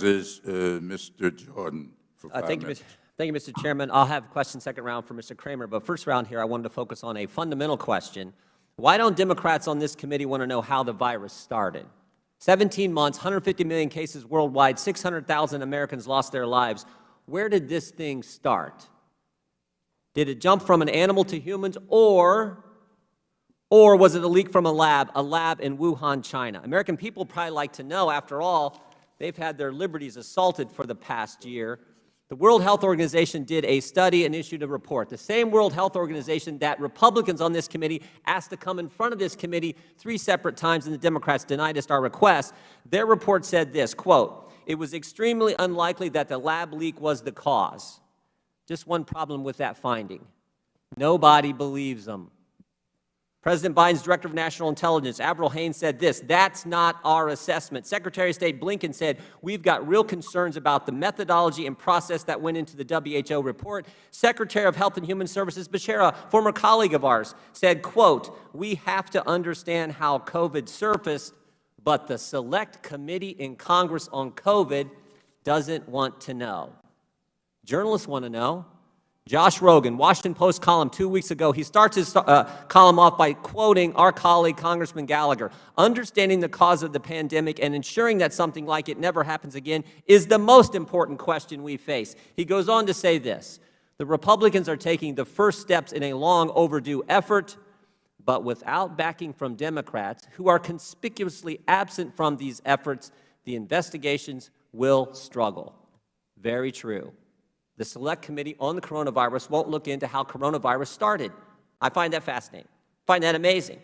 Is Mr. Jordan for 5 minutes. Thank you, Mr. Chairman. I'll have question second round for Mr. Kramer, but first round here I wanted to focus on a fundamental question. Why don't Democrats on this committee want to know how the virus started? 17 months, 150 million cases worldwide, 600,000 Americans lost their lives. Where did this thing start? Did it jump from an animal to humans, or was it a leak from a lab in Wuhan, China? American people probably like to know. After all, they've had their liberties assaulted for the past year. The World Health Organization did a study and issued a report. The same World Health Organization that Republicans on this committee asked to come in front of this committee 3 separate times, and the Democrats denied us our request. Their report said this, quote, "It was extremely unlikely that the lab leak was the cause." Just one problem with that finding. Nobody believes them. President Biden's Director of National Intelligence, Avril Haines, said this, "That's not our assessment." Secretary of State Blinken said, "We've got real concerns about the methodology and process that went into the WHO report." Secretary of Health and Human Services, Becerra, former colleague of ours, said, quote, "We have to understand how COVID surfaced, but the Select Committee in Congress on COVID doesn't want to know." Journalists want to know. Josh Rogan, Washington Post column 2 weeks ago, he starts his column off by quoting our colleague, Congressman Gallagher. "Understanding the cause of the pandemic and ensuring that something like it never happens again is the most important question we face." He goes on to say this, "The Republicans are taking the first steps in a long overdue effort, but without backing from Democrats, who are conspicuously absent from these efforts, the investigations will struggle." Very true. The Select Committee on the coronavirus won't look into how coronavirus started. I find that fascinating. Find that amazing.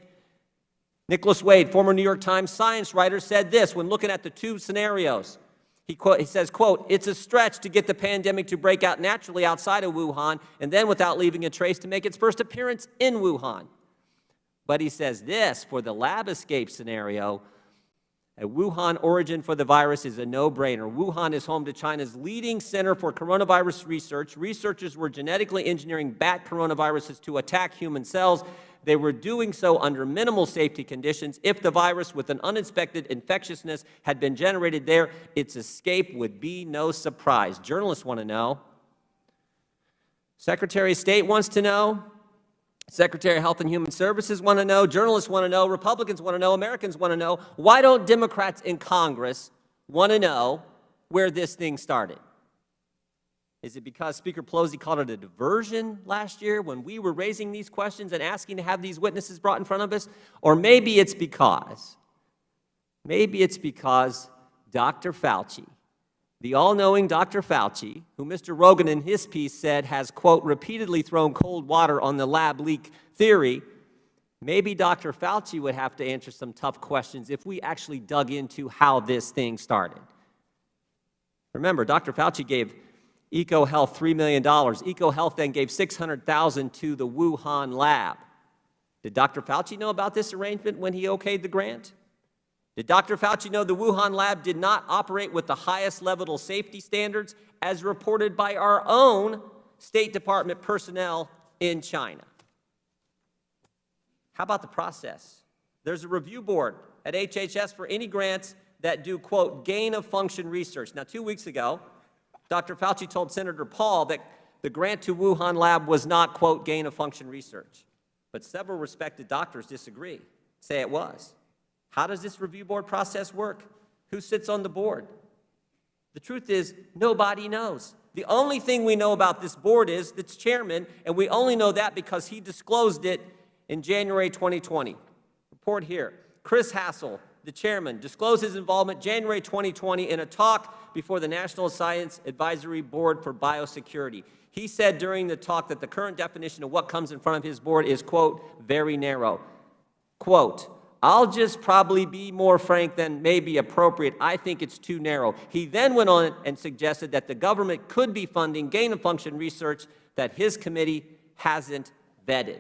Nicholas Wade, former New York Times science writer, said this when looking at the 2 scenarios. He says, quote, "It's a stretch to get the pandemic to break out naturally outside of Wuhan and then without leaving a trace to make its first appearance in Wuhan." But he says this, for the lab escape scenario, a Wuhan origin for the virus is a no-brainer. Wuhan is home to China's leading center for coronavirus research. Researchers were genetically engineering bat coronaviruses to attack human cells. They were doing so under minimal safety conditions. If the virus with an uninspected infectiousness had been generated there, its escape would be no surprise. Journalists want to know. Secretary of State wants to know. Secretary of Health and Human Services want to know, journalists want to know, Republicans want to know, Americans want to know. Why don't Democrats in Congress want to know where this thing started? Is it because Speaker Pelosi called it a diversion last year when we were raising these questions and asking to have these witnesses brought in front of us? Or maybe it's because Dr. Fauci, the all-knowing Dr. Fauci, who Mr. Rogan in his piece said has, quote, repeatedly thrown cold water on the lab leak theory, maybe Dr. Fauci would have to answer some tough questions if we actually dug into how this thing started. Remember, Dr. Fauci gave EcoHealth $3 million. EcoHealth then gave $600,000 to the Wuhan lab. Did Dr. Fauci know about this arrangement when he okayed the grant? Did Dr. Fauci know the Wuhan lab did not operate with the highest level of safety standards as reported by our own State Department personnel in China? How about the process? There's a review board at HHS for any grants that do, quote, gain-of-function research. Now, 2 weeks ago, Dr. Fauci told Senator Paul that the grant to Wuhan lab was not, quote, gain-of-function research. But several respected doctors disagree, say it was. How does this review board process work? Who sits on the board? The truth is, nobody knows. The only thing we know about this board is its chairman, and we only know that because he disclosed it in January 2020. Report here. Chris Hassel, the chairman, disclosed his involvement January 2020 in a talk before the National Science Advisory Board for Biosecurity. He said during the talk that the current definition of what comes in front of his board is, quote, very narrow. Quote, I'll just probably be more frank than may be appropriate. I think it's too narrow. He then went on and suggested that the government could be funding gain-of-function research that his committee hasn't vetted.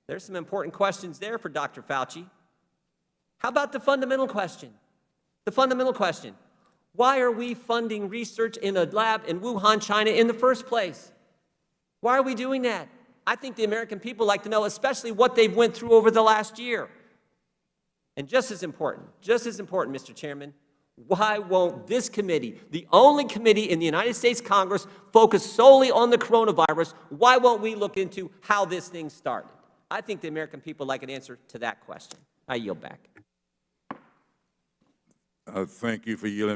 There's some important questions there for Dr. Fauci. How about the fundamental question? The fundamental question. Why are we funding research in a lab in Wuhan, China in the first place? Why are we doing that? I think the American people like to know, especially what they've went through over the last year. And just as important, Mr. Chairman, Why won't this committee, the only committee in the United States Congress focused solely on the coronavirus, why won't we look into how this thing started? I think the American people like an answer to that question. I yield back. Thank you for yielding